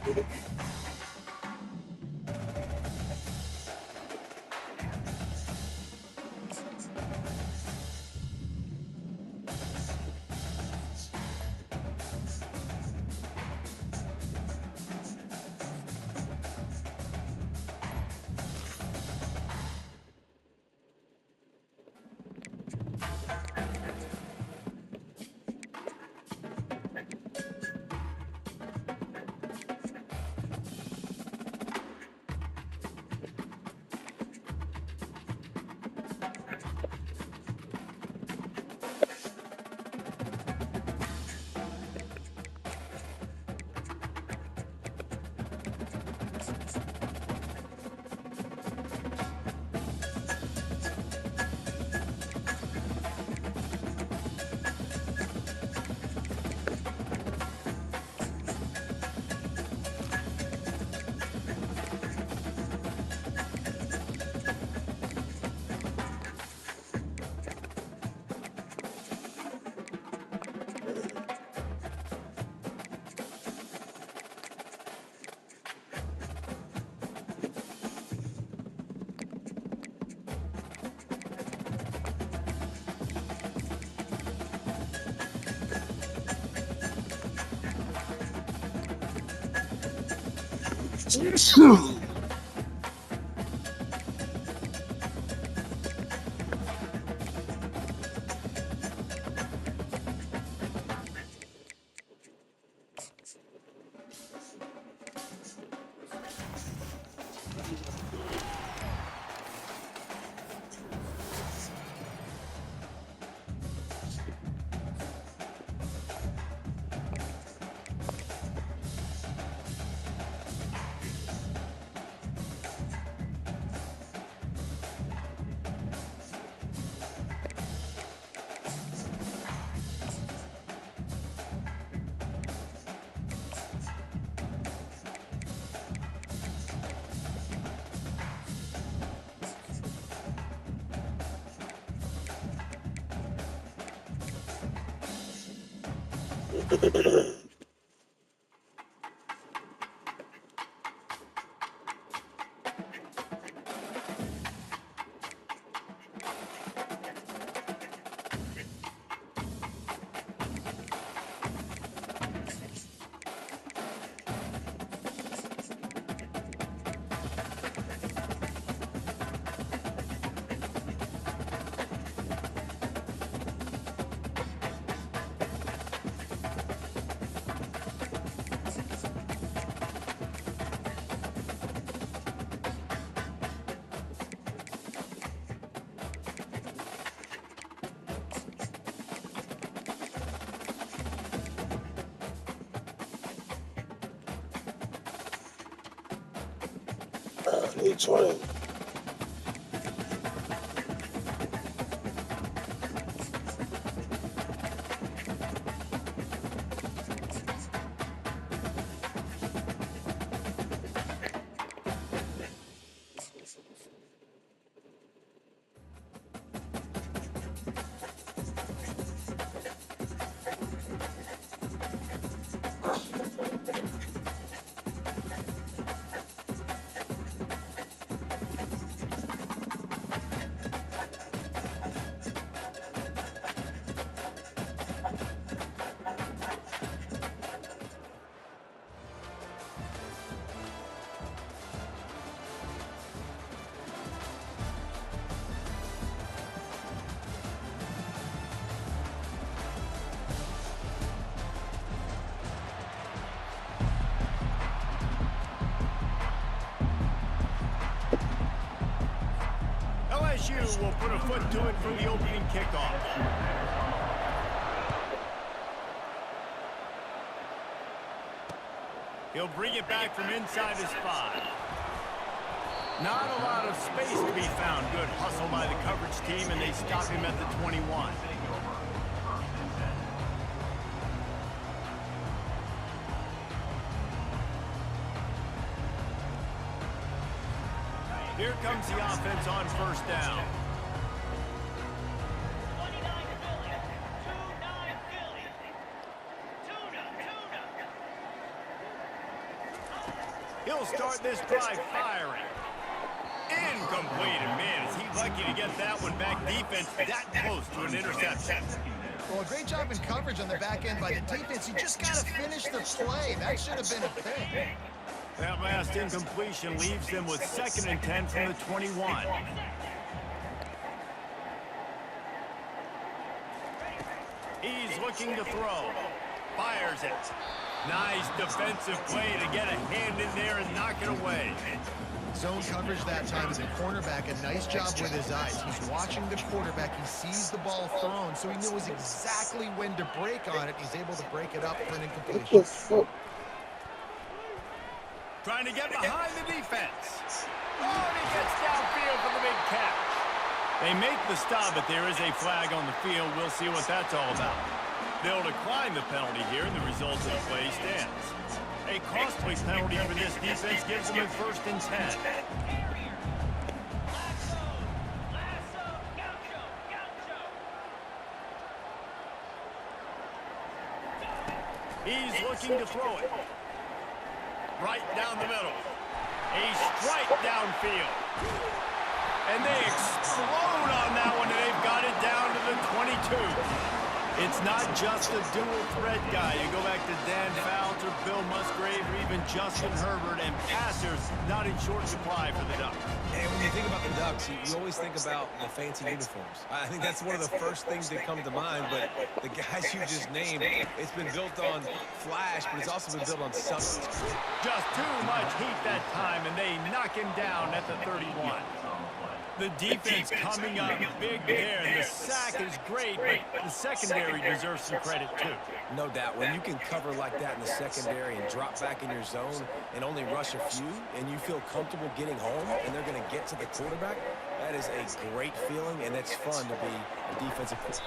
20. LSU will put a foot to it for the opening kickoff. He'll bring it back from inside his 5. Not a lot of space to be found. Good hustle by the coverage team, and they stop him at the 21. Here comes the offense on first down. He'll start this drive firing. Incomplete, and man, is he lucky to get that one back. Defense that close to an interception. Well, a great job in coverage on the back end by the defense. You just got to finish the play. That should have been a pick. That last incompletion leaves them with 2nd and 10 from the 21. He's looking to throw. Fires it. Nice defensive play to get a hand in there and knock it away. Zone coverage that time is a cornerback. A nice job with his eyes. He's watching the quarterback. He sees the ball thrown, so he knows exactly when to break on it. He's able to break it up for an incompletion. Trying to get behind the defense. Oh, and he gets downfield for the big catch. They make the stop, but there is a flag on the field. We'll see what that's all about. They'll decline the penalty here, and the result of the play stands. A costly penalty for this defense gives them a 1st and 10. He's looking to throw it. Right down the middle. A strike downfield. And they explode on that one, and they've got it down to the 22. It's not just a dual threat guy. You go back to Dan Fouts or Bill Musgrave or even Justin Herbert, and passers not in short supply for the Ducks. And when you think about the Ducks, you always think about the fancy uniforms. I think that's one of the first things that come to mind, but the guys you just named, it's been built on flash, but it's also been built on substance. Just too much heat that time, and they knock him down at the 31. The defense coming up big there. The sack is great, but the secondary deserves some credit too. No doubt. When you can cover like that in the secondary and drop back in your zone and only rush a few, and you feel comfortable getting home and they're going to get to the quarterback, that is a great feeling, and it's fun to be a defensive player.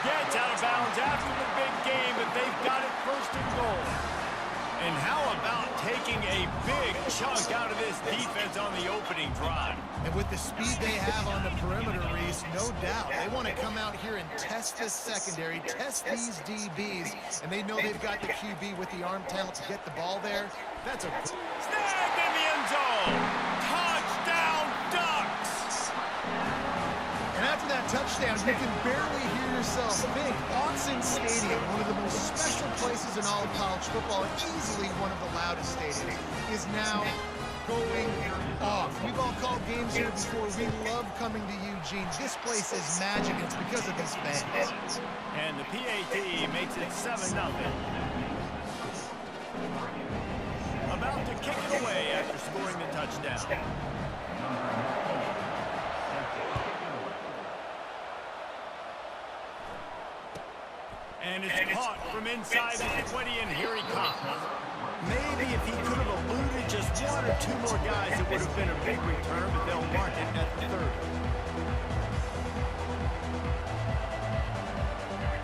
Gets out of bounds after the big game, but they've got it 1st and goal. And how about taking a big chunk out of this defense on the opening drive? And with the speed they have on the perimeter, Reese, no doubt, they want to come out here and test this secondary, test these DBs, and they know they've got the QB with the arm talent to get the ball there. That's a... Snagged in the end zone! Touchdown, Ducks! And after that touchdown, you can barely hear yourself think. Autzen Stadium, one of the most special places in all of college football, and easily one of the loudest stadiums, is now going off. We've all called games here before. We love coming to Eugene. This place is magic. It's because of these fans. And the PAT makes it 7-0. About to kick it away after scoring the touchdown. And it's caught from inside the 20, and here he comes. Maybe if he could have eluded just 1 or 2 more guys, it would have been a big return, but they'll mark it at the 30.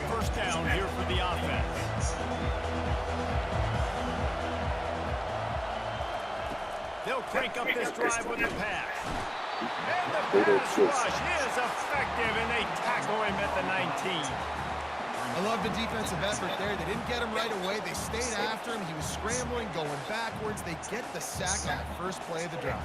1st down here for the offense. They'll crank up this drive with the pass. And the pass rush is effective, and they tackle him at the 19. I love the defensive effort there. They didn't get him right away. They stayed after him. He was scrambling, going backwards. They get the sack on the 1st play of the drive.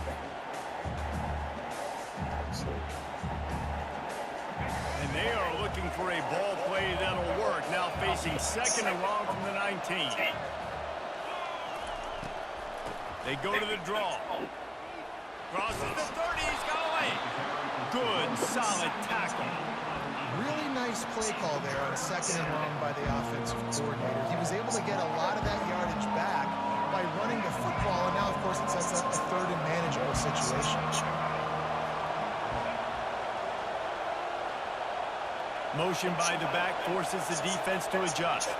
And they are looking for a ball play that'll work. Now facing 2nd and long from the 19. They go to the draw. Crosses the 30. He's got away. Good, solid tackle. Really nice play call there on 2nd and long by the offensive coordinator. He was able to get a lot of that yardage back by running the football, and now, of course, it sets up a 3rd and manageable situation. Motion by the back forces the defense to adjust.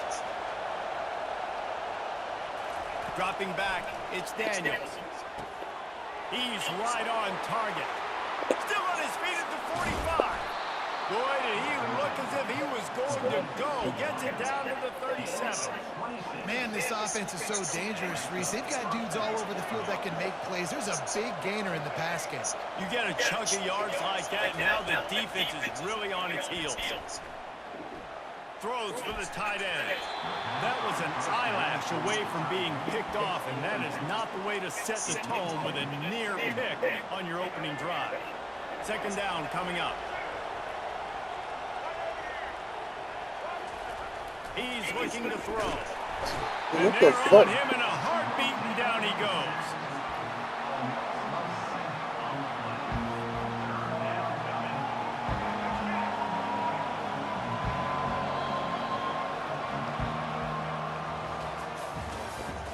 Dropping back, it's Daniels. He's right on target. Still on his feet at the 45. Boy, did he look as if he was going to go. Gets it down to the 37. Man, this offense is so dangerous, Reese. They've got dudes all over the field that can make plays. There's a big gainer in the pass game. You get a chunk of yards like that, now the defense is really on its heels. Throws for the tight end. That was an eyelash away from being picked off, and that is not the way to set the tone with a near pick on your opening drive. Second down coming up. He's looking to throw. And they're on him in a heartbeat, and down he goes.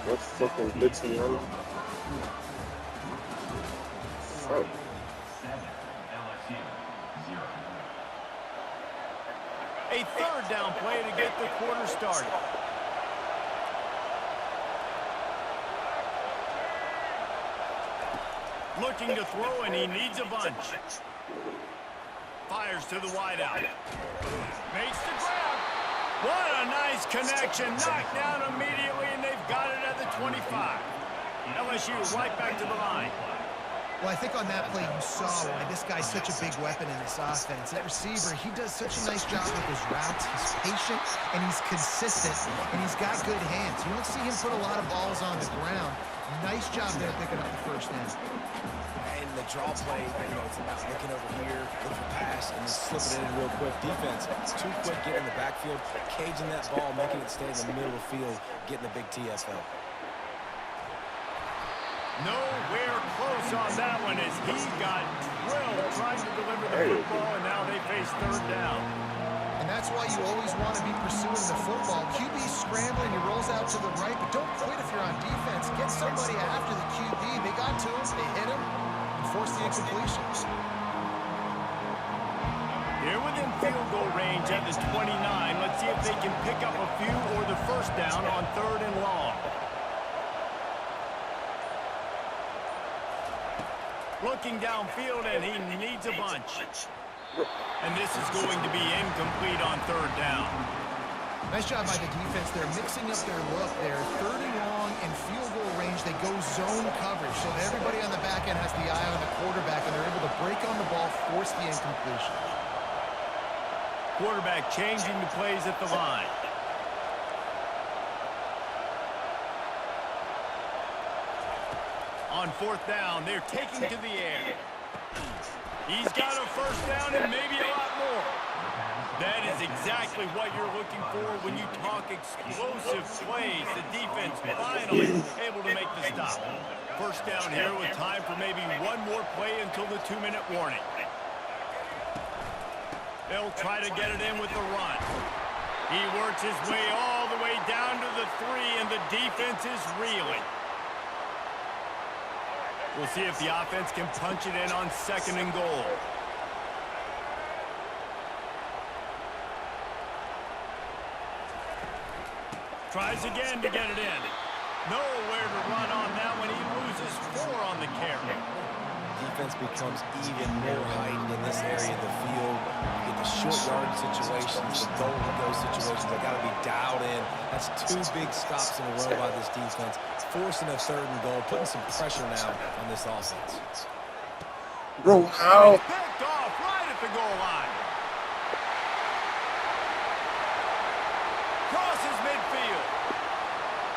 What's fucking blitzing on? Oh. A third down play to get the quarter started. Looking to throw, and he needs a bunch. Fires to the wideout. Makes the grab. What a nice connection. Knocked down immediately, and they've got it at the 25. LSU right back to the line. Well, I think on that play you saw why this guy's such a big weapon in this offense. That receiver, he does such a nice job with his routes. He's patient, and he's consistent, and he's got good hands. You don't see him put a lot of balls on the ground. Nice job there picking up the first down. And the draw play, you know, it's about looking over here, looking for pass, and just slipping it in real quick. Defense, too quick getting in the backfield, caging that ball, making it stay in the middle of the field, getting the big TFL. Nowhere close on that one as he got drilled trying to deliver the football, and now they face third down. And that's why you always want to be pursuing the football. QB's scrambling, he rolls out to the right, but don't quit if you're on defense. Get somebody after the QB. They got to him, they hit him, and forced the incompletion. They're within field goal range at the 29. Let's see if they can pick up a few or the first down on third and long. Looking downfield, and he needs a bunch. And this is going to be incomplete on third down. Nice job by the defense. They're mixing up their look there. Third and long in field goal range. They go zone coverage, so that everybody on the back end has the eye on the quarterback, and they're able to break on the ball, force the incompletion. Quarterback changing the plays at the line. On fourth down, they're taking to the air. He's got a first down and maybe a lot more. That is exactly what you're looking for when you talk explosive plays. The defense finally able to make the stop. First down here with time for maybe one more play until the 2-minute warning. They'll try to get it in with the run. He works his way all the way down to the 3, and the defense is reeling. We'll see if the offense can punch it in on second and goal. Tries again to get it in. Nowhere to run on that one. He loses 4 on the carry. Defense becomes even more heightened in this area of the field. You get the short yardage situations, the goal-to-go situations. They got to be dialed in. That's 2 big stops in a row by this defense, forcing a third and goal, putting some pressure now on this offense. Bro, how? Picked off right at the goal line. Crosses midfield.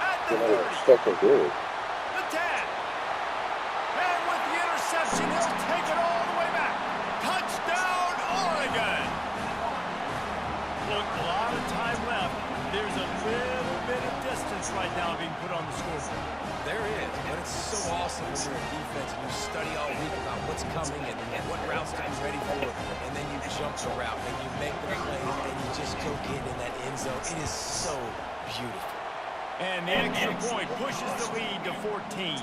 At the 30. Fucking good. The 10. And with the interception, he'll take it all the way back. Touchdown, Oregon. Look, a lot of time left. There's a little bit of distance right now being put on the scoreboard. There is, but it's so awesome when you're a defense and you study all week about what's coming and what routes to be ready for, and then you jump the route and you make the play and you just go get in that end zone. It is so beautiful. And the extra point pushes the lead to 14.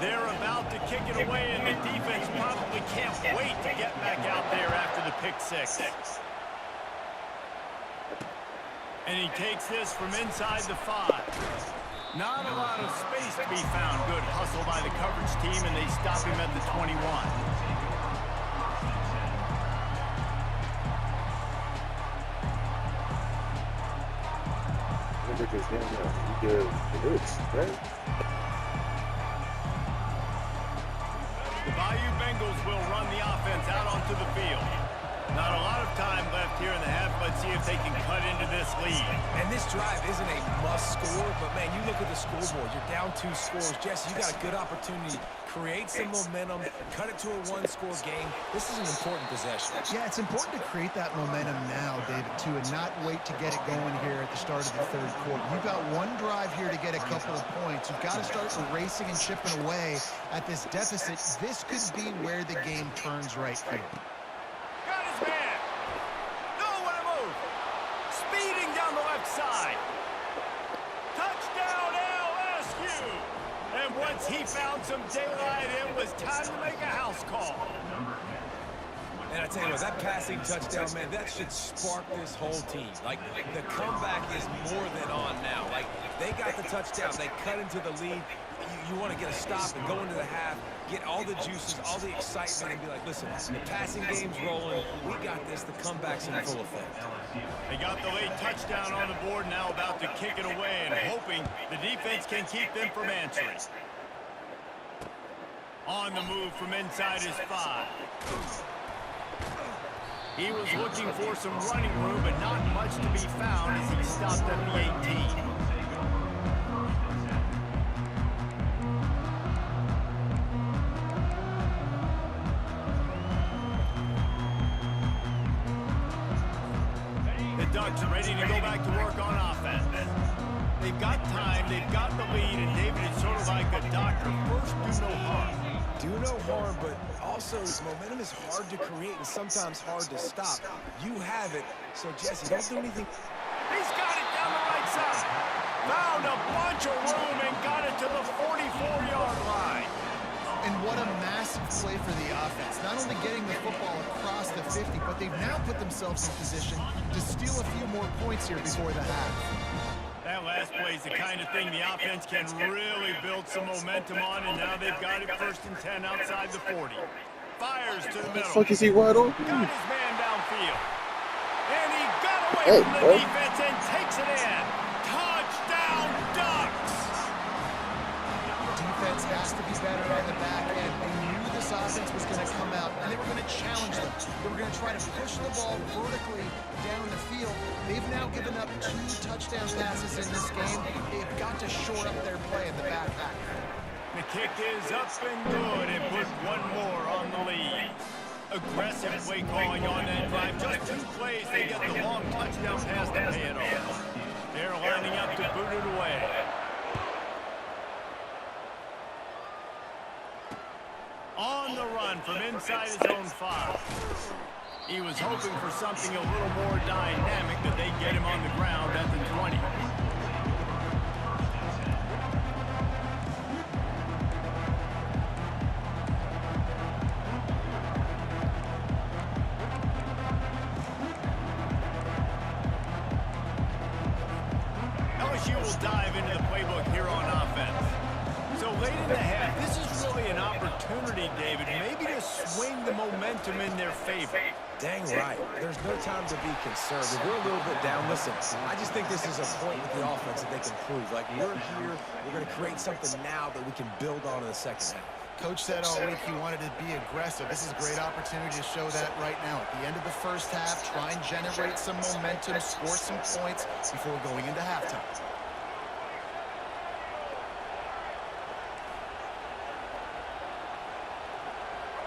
They're about to kick it away, and the defense probably can't wait to get back out there after the pick 6. And he takes this from inside the 5. Not a lot of space to be found. Good hustle by the coverage team, and they stop him at the 21. Look at this game now. He does this, right? The Bayou Bengals will run the offense out onto the field. Not a lot of time left here in the half. Let's see if they can cut into this lead. And this drive isn't a must score, but man, you look at the scoreboard. You're down 2 scores. Jesse, you got a good opportunity. Create some momentum. Cut it to a 1-score game. This is an important possession. Yeah, it's important to create that momentum now, David, too, and not wait to get it going here at the start of the third quarter. You've got one drive here to get a couple of points. You've got to start erasing and chipping away at this deficit. This could be where the game turns right here. Got his man. Nowhere to move. Speeding down the left side. Touchdown LSU. And once he found some daylight, it was time to make a house call. And I tell you what, that passing touchdown, man, that should spark this whole team. Like, the comeback is more than on now. Like, they got the touchdown. They cut into the lead. You want to get a stop and go into the half, get all the juices, all the excitement, and be like, listen, the passing game's rolling. We got this. The comeback's in full effect. They got the late touchdown on the board, now about to kick it away and hoping the defense can keep them from answering. On the move from inside his 5. He was looking for some running room, but not much to be found as he stopped at the 18. The Ducks are ready to go back to work on offense. They've got time, they've got the lead, and David, it's sort of like a doctor. First, do no harm. Do no harm, but also momentum is hard to create and sometimes hard to stop. You have it, so Jesse, don't do anything. He's got it down the right side. Found a bunch of room and got it to the 44-yard line. And what a massive play for the offense. Not only getting the football across the 50, but they've now put themselves in position to steal a few more points here before the half. That last play is the kind of thing the offense can really build some momentum on, and now they've got it 1st and 10 outside the 40. Fires to the middle. The fuck is he wide open? Got his man downfield. And he got away from the defense and takes it in. Touchdown, Ducks! Defense has to be better on the back end. They knew this offense was going to come out, and they were going to challenge them. They were going to try to push the ball vertically down the field. They've now given up 2 touchdown passes in this game. They've got to shore up their play in the back half. The kick is up and good and put one more on the lead. Aggressive play calling on that drive. Just 2 plays, they get the long touchdown pass to pay it off. They're lining up to boot it away. On the run from inside his own 5. He was hoping for something a little more dynamic, that they get him on the ground at the 20. LSU will dive into the playbook here on offense. So late in the half, this is really an opportunity, David, maybe to swing the momentum in their favor. Dang right. There's no time to be concerned. If we're a little bit down, listen, I just think this is a point with the offense that they can prove. Like, we're here, we're going to create something now that we can build on in the second half. Coach said all week he wanted to be aggressive. This is a great opportunity to show that right now. At the end of the first half, try and generate some momentum, score some points before going into halftime.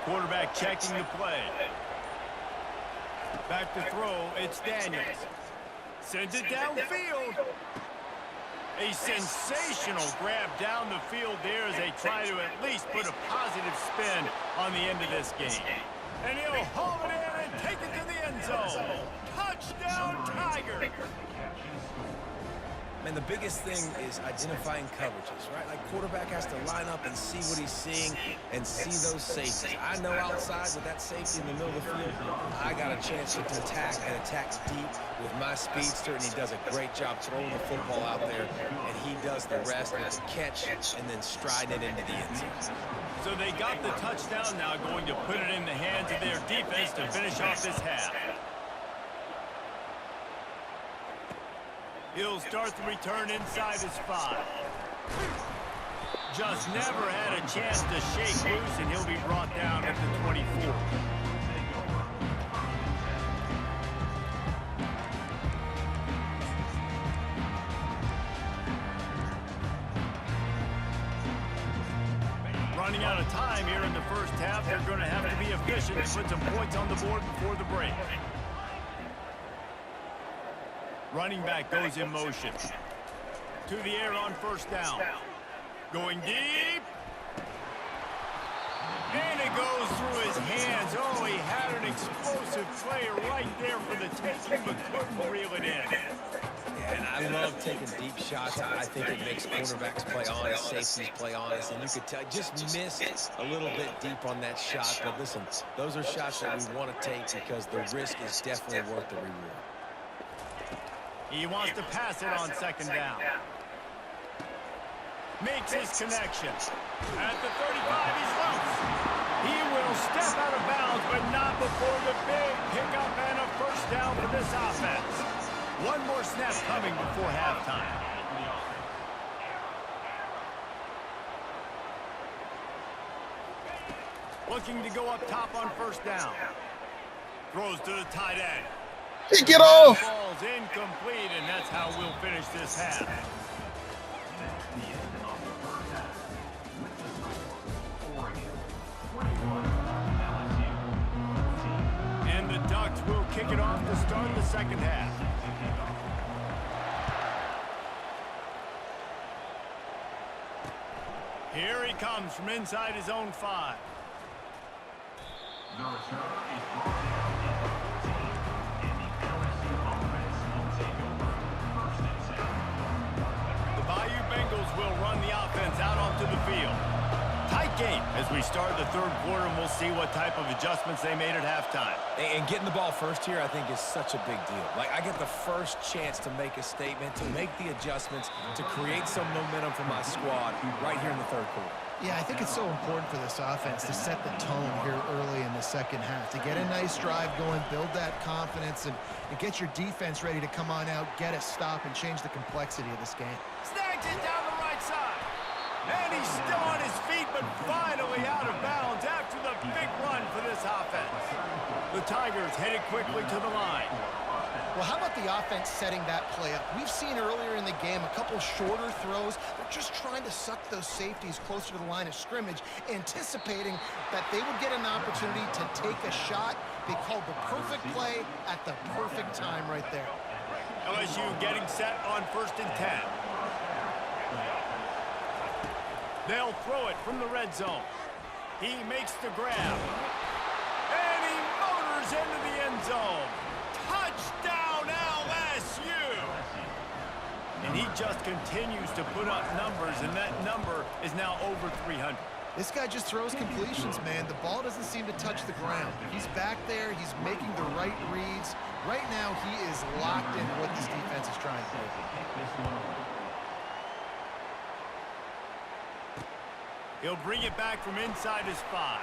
Quarterback checking the play. Back to throw, it's Daniels. Sends it downfield. A sensational grab down the field there as they try to at least put a positive spin on the end of this game. And he'll haul it in and take it to the end zone. Touchdown, Tiger! Man, the biggest thing is identifying coverages, right? Like, quarterback has to line up and see what he's seeing and see those safeties. I know outside with that safety in the middle of the field, I got a chance to attack and attack deep with my speedster, and he does a great job throwing the football out there, and he does the rest with the catch and then stride it into the end zone. So they got the touchdown, now going to put it in the hands of their defense to finish off this half. He'll start the return inside his 5. Just never had a chance to shake loose, and he'll be brought down at the 24. Running out of time here in the first half. They're going to have to be efficient and put some points on the board before the break. Running back goes in motion. To the air on first down. Going deep. And it goes through his hands. Oh, he had an explosive player right there for the taking, but couldn't reel it in. And I love taking deep shots. I think it makes quarterbacks play honest, safeties play honest, and you could tell just missed a little bit deep on that shot. But listen, those are shots that we want to take because the risk is definitely worth the reward. He wants to pass it on second down. Makes his connection. At the 35, he's loose. He will step out of bounds, but not before the big pickup and a first down for this offense. One more snap coming before halftime. Looking to go up top on first down. Throws to the tight end. Hey, get off! Ball's incomplete, and that's how we'll finish this half. And the Ducks will kick it off to start the second half. Here he comes from inside his own 5. The Bayou Bengals will run the offense out onto the field. Tight game as we start the third quarter, and we'll see what type of adjustments they made at halftime. And getting the ball first here, I think, is such a big deal. Like, I get the first chance to make a statement, to make the adjustments, to create some momentum for my squad right here in the third quarter. Yeah, I think it's so important for this offense to set the tone here early in the second half, to get a nice drive going, build that confidence, and get your defense ready to come on out, get a stop, and change the complexity of this game. Snags it down the right side. And he's still on his feet, but finally out of bounds after the big run for this offense. The Tigers headed quickly to the line. Well, how about the offense setting that play up? We've seen earlier in the game a couple shorter throws. They're just trying to suck those safeties closer to the line of scrimmage, anticipating that they would get an opportunity to take a shot. They called the perfect play at the perfect time right there. LSU getting set on 1st and 10. They'll throw it from the red zone. He makes the grab. And he motors into the end zone. Touchdown, LSU! And he just continues to put up numbers, and that number is now over 300. This guy just throws completions, man. The ball doesn't seem to touch the ground. He's back there. He's making the right reads. Right now, he is locked into what this defense is trying to do. He'll bring it back from inside his 5.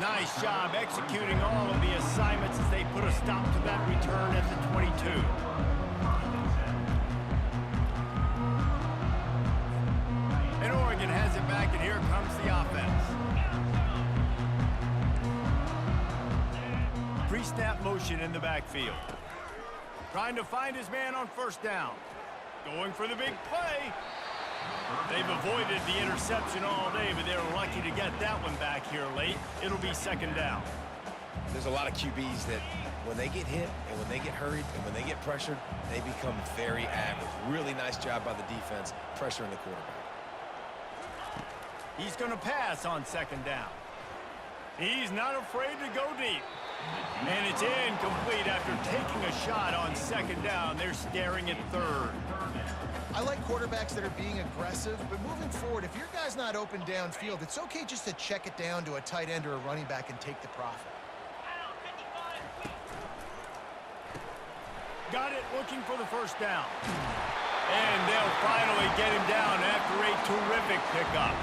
Nice job executing all of the assignments as they put a stop to that return at the 22. And Oregon has it back, and here comes the offense. Pre-snap motion in the backfield. Trying to find his man on first down. Going for the big play. They've avoided the interception all day, but they were lucky to get that one back here late. It'll be second down. There's a lot of QBs that when they get hit and when they get hurried and when they get pressured, they become very average. Really nice job by the defense pressuring the quarterback. He's going to pass on second down. He's not afraid to go deep. And it's incomplete after taking a shot on second down. They're staring at third. I like quarterbacks that are being aggressive, but moving forward, if your guy's not open downfield, it's okay just to check it down to a tight end or a running back and take the profit. Got it, looking for the first down. And they'll finally get him down after a terrific pickup.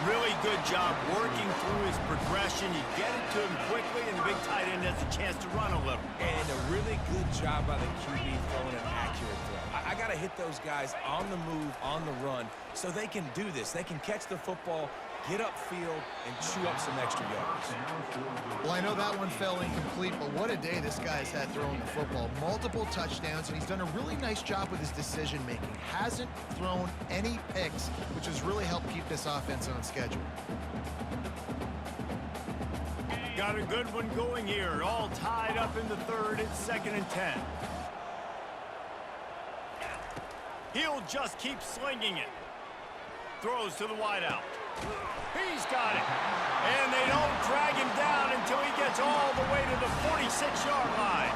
Really good job working through his progression. You get it to him quickly, and the big tight end has a chance to run a little. And a really good job by the QB throwing an accurate throw. I got to hit those guys on the move, on the run, so they can do this. They can catch the football, get upfield, and chew up some extra yards. Well, I know that one fell incomplete, but what a day this guy's had throwing the football. Multiple touchdowns, and he's done a really nice job with his decision-making. Hasn't thrown any picks, which has really helped keep this offense on schedule. Got a good one going here. All tied up in the third. It's 2nd and 10. He'll just keep slinging it. Throws to the wideout. He's got it. And they don't drag him down until he gets all the way to the 46-yard line.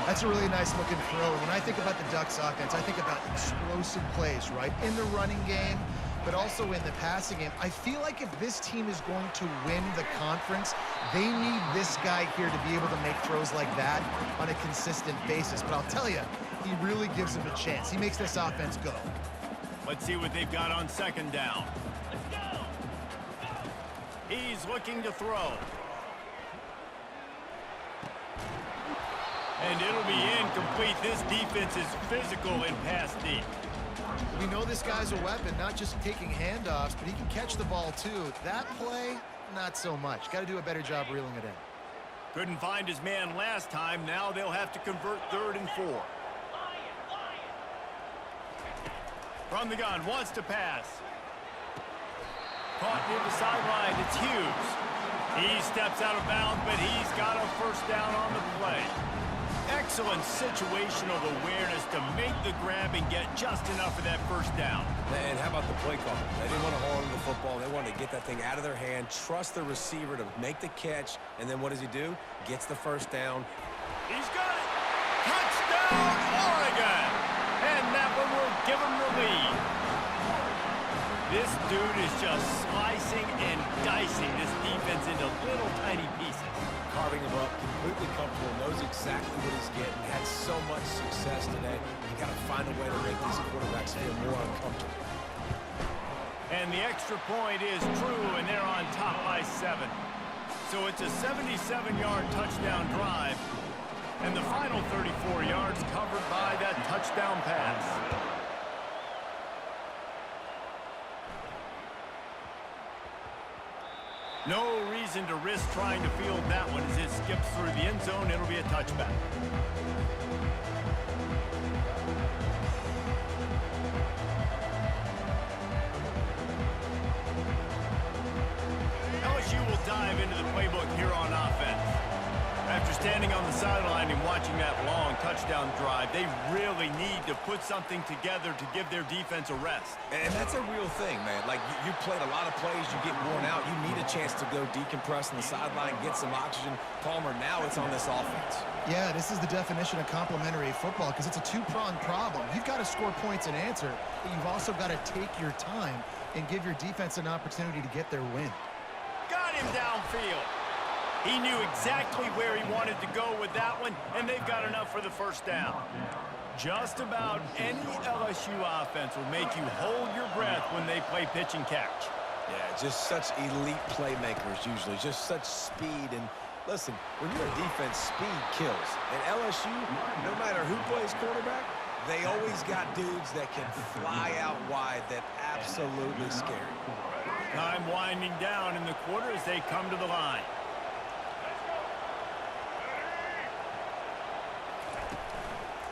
That's a really nice looking throw. When I think about the Ducks offense, I think about explosive plays, right? In the running game, but also in the passing game. I feel like if this team is going to win the conference, they need this guy here to be able to make throws like that on a consistent basis. But I'll tell you, he really gives them a chance. He makes this offense go. Let's see what they've got on 2nd down. He's looking to throw. And it'll be incomplete. This defense is physical in pass deep. We know this guy's a weapon, not just taking handoffs, but he can catch the ball too. That play, not so much. Got to do a better job reeling it in. Couldn't find his man last time. Now they'll have to convert 3rd and 4. From the gun, wants to pass. Caught near the sideline, it's Hughes. He steps out of bounds, but he's got a 1st down on the play. Excellent situational awareness to make the grab and get just enough of that 1st down. And how about the play call? They didn't want to hold on to the football. They wanted to get that thing out of their hand, trust the receiver to make the catch, and then what does he do? Gets the 1st down. He's got it! Touchdown, Oregon! And that one will give him the lead. This dude is just slicing and dicing this defense into little tiny pieces. Carving him up, completely comfortable, knows exactly what he's getting. Had so much success today. You got to find a way to make these quarterbacks feel more uncomfortable. And the extra point is true, and they're on top by 7. So it's a 77-yard touchdown drive, and the final 34 yards covered by that touchdown pass. No reason to risk trying to field that one as it skips through the end zone. It'll be a touchback. LSU will dive into the playbook here on offense. After standing on the sideline and watching that long touchdown drive, they really need to put something together to give their defense a rest. And that's a real thing, man. Like, you played a lot of plays, you get worn out, you need a chance to go decompress on the sideline, get some oxygen. Palmer, now it's on this offense. Yeah, this is the definition of complementary football because it's a two-pronged problem. You've got to score points and answer, but you've also got to take your time and give your defense an opportunity to get their win. Got him downfield. He knew exactly where he wanted to go with that one, and they've got enough for the 1st down. Just about any LSU offense will make you hold your breath when they play pitch and catch. Yeah, just such elite playmakers usually, just such speed. And listen, when you're a defense, speed kills. And LSU, no matter who plays quarterback, they always got dudes that can fly out wide that absolutely scare you. Time winding down in the quarter as they come to the line.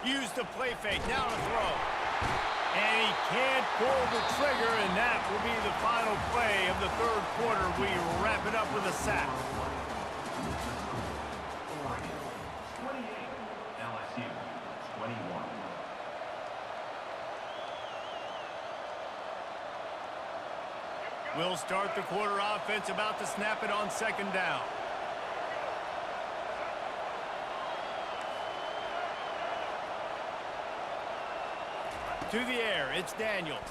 Use the play fake, now to throw. And he can't pull the trigger, and that will be the final play of the 3rd quarter. We wrap it up with a sack. LSU 21. We'll start the quarter offense, about to snap it on 2nd down. To the air, it's Daniels.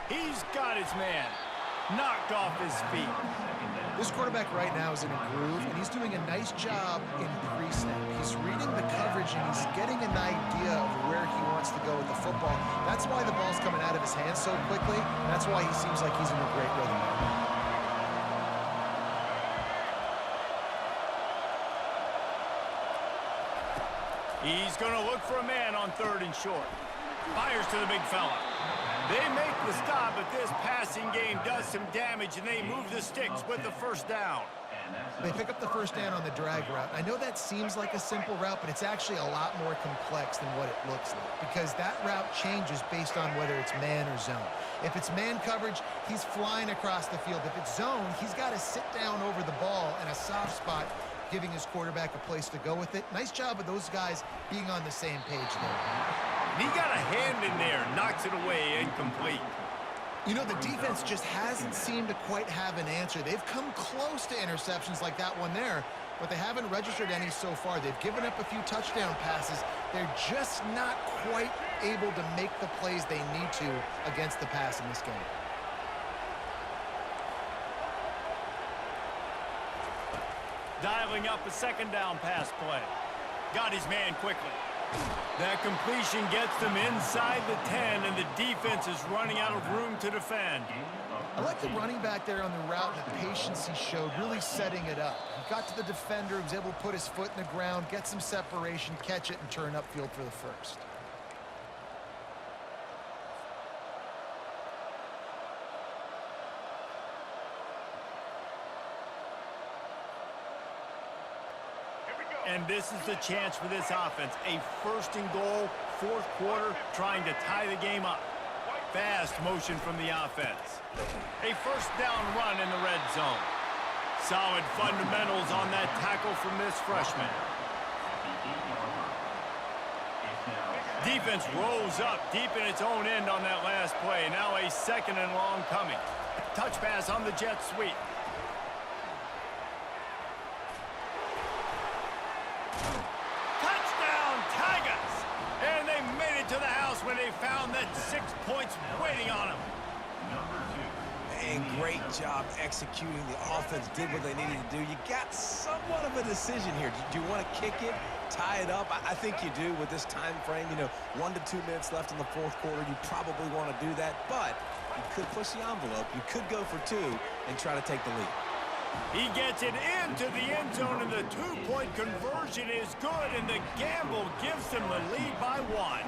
He's got his man. knocked off his feet. This quarterback right now is in a groove, and he's doing a nice job in pre-snap. He's reading the coverage, and he's getting an idea of where he wants to go with the football. That's why the ball's coming out of his hands so quickly. That's why he seems like he's in a great rhythm right now. He's going to look for a man on 3rd and short. Fires to the big fella. They make the stop, but this passing game does some damage, and they move the sticks with the 1st down. They pick up the 1st down on the drag route. I know that seems like a simple route, but it's actually a lot more complex than what it looks like, because that route changes based on whether it's man or zone. If it's man coverage, he's flying across the field. If it's zone, he's got to sit down over the ball in a soft spot, giving his quarterback a place to go with it. Nice job of those guys being on the same page there. He got a hand in there, knocks it away, incomplete. You know, the defense just hasn't seemed to quite have an answer. They've come close to interceptions like that one there, but they haven't registered any so far. They've given up a few touchdown passes. They're just not quite able to make the plays they need to against the pass in this game. Dialing up a 2nd down pass play. Got his man quickly. That completion gets them inside the 10, and the defense is running out of room to defend. I like the running back there on the route and the patience he showed, really setting it up. He got to the defender, was able to put his foot in the ground, get some separation, catch it, and turn upfield for the 1st. And this is the chance for this offense. A 1st and goal, 4th quarter, trying to tie the game up. Fast motion from the offense. A 1st down run in the red zone. Solid fundamentals on that tackle from this freshman. Defense rose up deep in its own end on that last play. Now a 2nd and long coming. Touch pass on the jet sweep. To the house when they found that 6 points waiting on them. And great job executing. The offense did what they needed to do. You got somewhat of a decision here. Do you want to kick it, tie it up? I think you do with this time frame. You know, 1 to 2 minutes left in the 4th quarter. You probably want to do that, but you could push the envelope. You could go for 2 and try to take the lead. He gets it into the end zone, and the 2-point conversion is good, and the gamble gives them the lead by 1.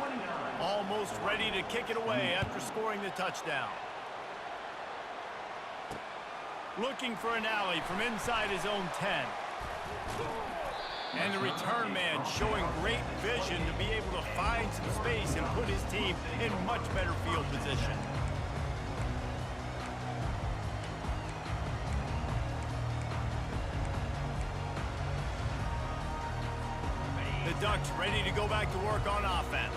Almost ready to kick it away after scoring the touchdown. Looking for an alley from inside his own 10. And the return man showing great vision to be able to find some space and put his team in much better field position. The Ducks ready to go back to work on offense.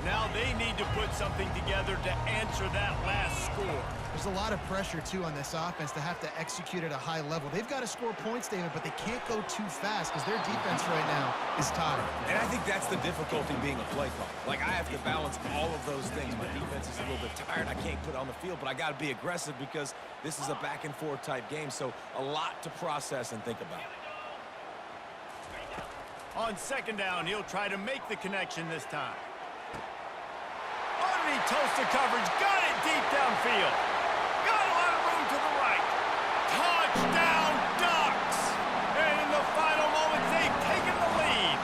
Now they need to put something together to answer that last score. There's a lot of pressure, too, on this offense to have to execute at a high level. They've got to score points, David, but they can't go too fast because their defense right now is tired. And I think that's the difficulty being a play caller. Like, I have to balance all of those things. My defense is a little bit tired. I can't put it on the field, but I got to be aggressive because this is a back-and-forth type game, so a lot to process and think about. On 2nd down, he'll try to make the connection this time. Underneath toasted coverage, got it deep downfield. Got a lot of room to the right. Touchdown, Ducks! And in the final moments, they've taken the lead.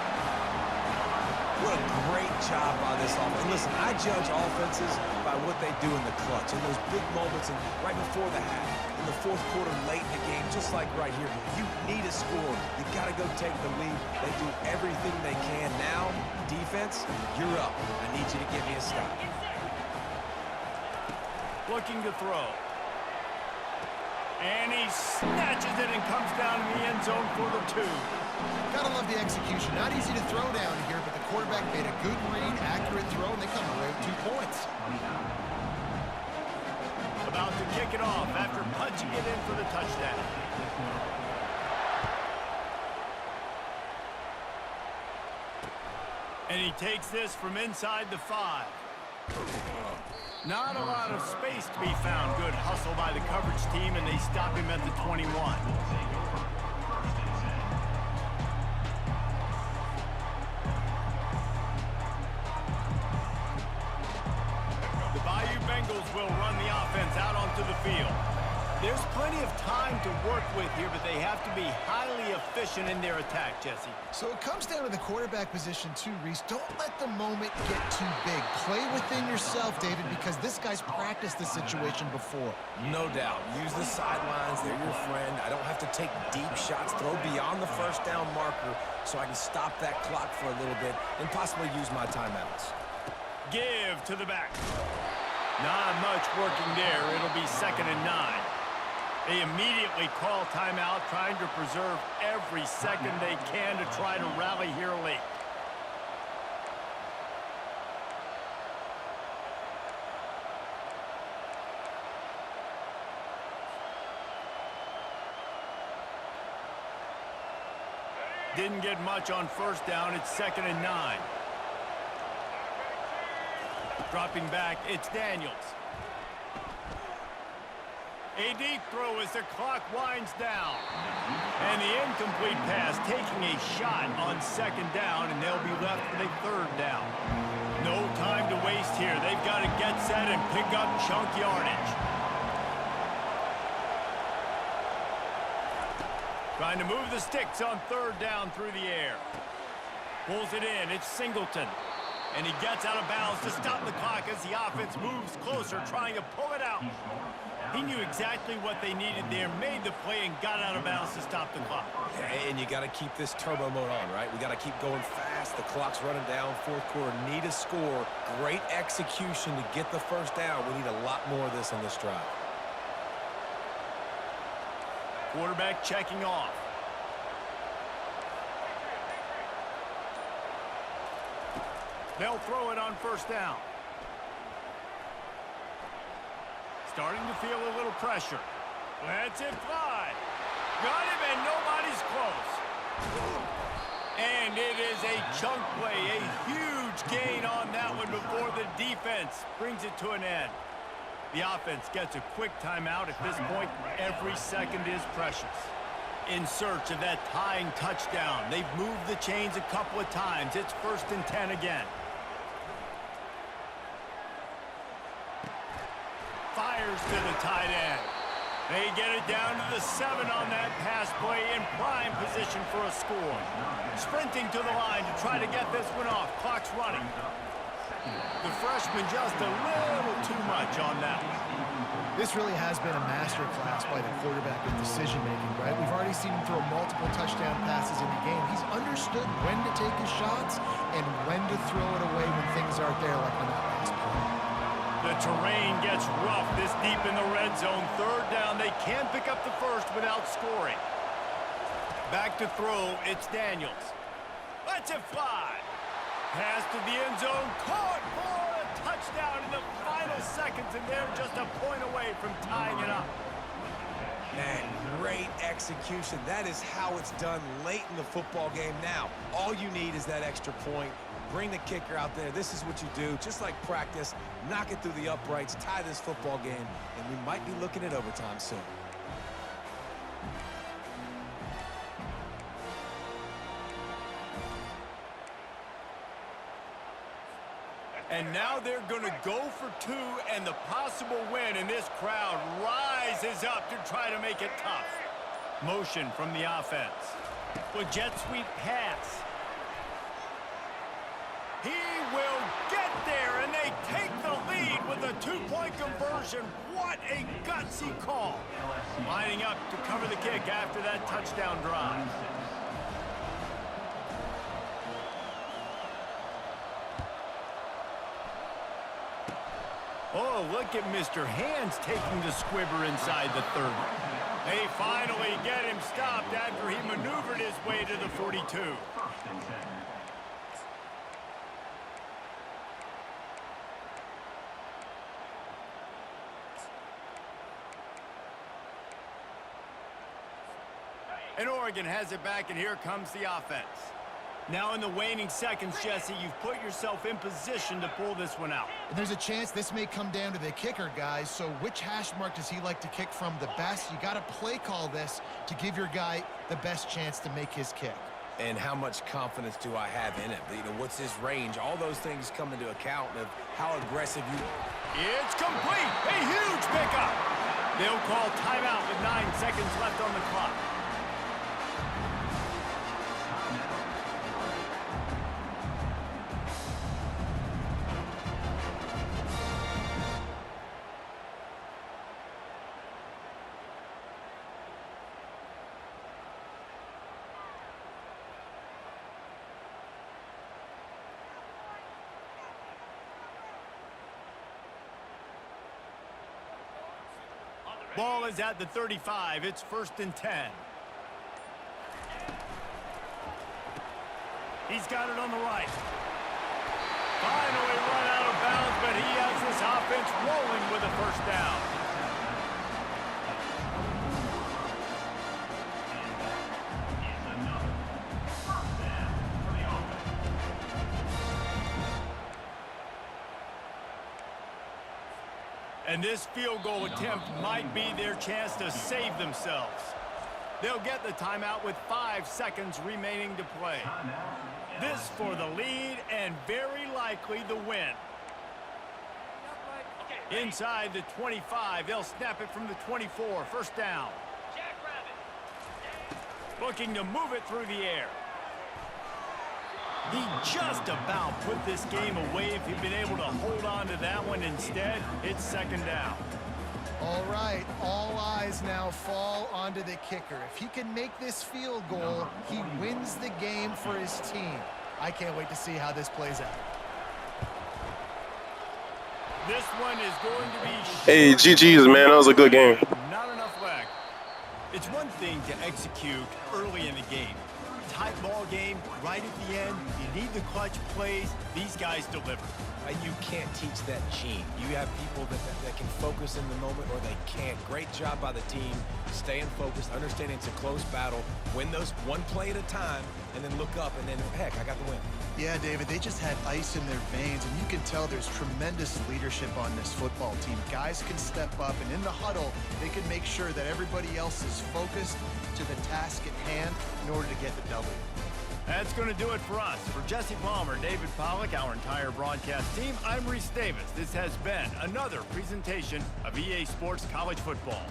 What a great job by this offense. And listen, I judge offenses by what they do in the clutch, in those big moments and right before the half, in the 4th quarter, late in the game, just like right here. You need a score. You got to go take the lead. They do everything they can. Now, defense, you're up. I need you to give me a stop. Looking to throw. And he snatches it and comes down in the end zone for the 2. Gotta love the execution. Not easy to throw down here, but the quarterback made a good read, accurate throw, and they come away with 2 points. About to kick it off after punching it in for the touchdown. And he takes this from inside the 5. Not a lot of space to be found. Good hustle by the coverage team, and they stop him at the 21. The Bayou Bengals will run the offense out onto the field. There's plenty of time to work with here, but they have to be highly efficient in their attack, Jesse. So it comes down to the quarterback position too, Reese. Don't let the moment get too big. Play within yourself, David, because this guy's practiced this situation before. No doubt. Use the sidelines. They're your friend. I don't have to take deep shots. Throw beyond the first down marker so I can stop that clock for a little bit and possibly use my timeouts. Give to the back. Not much working there. It'll be 2nd and 9. They immediately call timeout, trying to preserve every second they can to try to rally here late. Didn't get much on first down. It's 2nd and 9. Dropping back, it's Daniels. A deep throw as the clock winds down. And the incomplete pass taking a shot on 2nd down, and they'll be left with a 3rd down. No time to waste here. They've got to get set and pick up chunk yardage. Trying to move the sticks on 3rd down through the air. Pulls it in. It's Singleton. And he gets out of bounds to stop the clock as the offense moves closer, trying to pull it out. He knew exactly what they needed there, made the play, and got out of bounds to stop the clock. Yeah, and you got to keep this turbo mode on, right? We got to keep going fast. The clock's running down. 4th quarter, need a score. Great execution to get the 1st down. We need a lot more of this on this drive. Quarterback checking off. They'll throw it on 1st down. Starting to feel a little pressure. Lets it fly. Got him, and nobody's close. And it is a chunk play, a huge gain on that one before the defense brings it to an end. The offense gets a quick timeout. At this point, every second is precious. In search of that tying touchdown. They've moved the chains a couple of times. It's 1st and 10 again. Fires to the tight end. They get it down to the 7 on that pass play, in prime position for a score. Sprinting to the line to try to get this one off. Clock's running. The freshman just a little too much on that one. This really has been a master class by the quarterback in decision-making, right? We've already seen him throw multiple touchdown passes in the game. He's understood when to take his shots and when to throw it away when things aren't there, like on that last play. The terrain gets rough this deep in the red zone. 3rd down. They can't pick up the 1st without scoring. Back to throw. It's Daniels. Lets it fly. Pass to the end zone. Caught for a touchdown in the final seconds, and they're just a point away from tying it up. Man, great execution. That is how it's done late in the football game. Now, all you need is that extra point. Bring the kicker out there. This is what you do. Just like practice, knock it through the uprights, tie this football game, and we might be looking at overtime soon. And now they're going to go for 2 and the possible win, and this crowd rises up to try to make it tough. Motion from the offense. With jet sweep pass. He will get there, and they take the lead with a 2-point conversion. What a gutsy call. Lining up to cover the kick after that touchdown drive. Oh, look at Mr. Hands taking the squibber inside the 30. They finally get him stopped after he maneuvered his way to the 42. 1st and 10. And Oregon has it back, and here comes the offense. Now in the waning seconds, Jesse, you've put yourself in position to pull this one out. And there's a chance this may come down to the kicker, guys. So which hash mark does he like to kick from the best? You got to play call this to give your guy the best chance to make his kick. And how much confidence do I have in it? You know, what's his range? All those things come into account of how aggressive you... It's complete. A huge pickup. They'll call timeout with 9 seconds left on the clock. Ball is at the 35. It's 1st and 10. He's got it on the right. Finally run out of bounds, but he has this offense rolling with a 1st down. And this field goal attempt might be their chance to save themselves. They'll get the timeout with 5 seconds remaining to play. This for the lead and very likely the win. Inside the 25, they'll snap it from the 24, 1st down. Looking to move it through the air. He just about put this game away if he'd been able to hold on to that one. Instead, it's 2nd down. All right, all eyes now fall onto the kicker. If he can make this field goal, he wins the game for his team. I can't wait to see how this plays out. This one is going to be... Hey, GG's, man. That was a good game. Not enough leg. It's one thing to execute early in the game. Tight ball game, right at the end. You need the clutch plays. These guys deliver. You can't teach that gene. You have people that can focus in the moment or they can't. Great job by the team, staying focused, understanding it's a close battle, win those one play at a time, and then look up, and then, heck, I got the win. Yeah, David, they just had ice in their veins, and you can tell there's tremendous leadership on this football team. Guys can step up, and in the huddle, they can make sure that everybody else is focused to the task at hand in order to get the W. That's going to do it for us. For Jesse Palmer, David Pollack, our entire broadcast team, I'm Reese Davis. This has been another presentation of EA Sports College Football.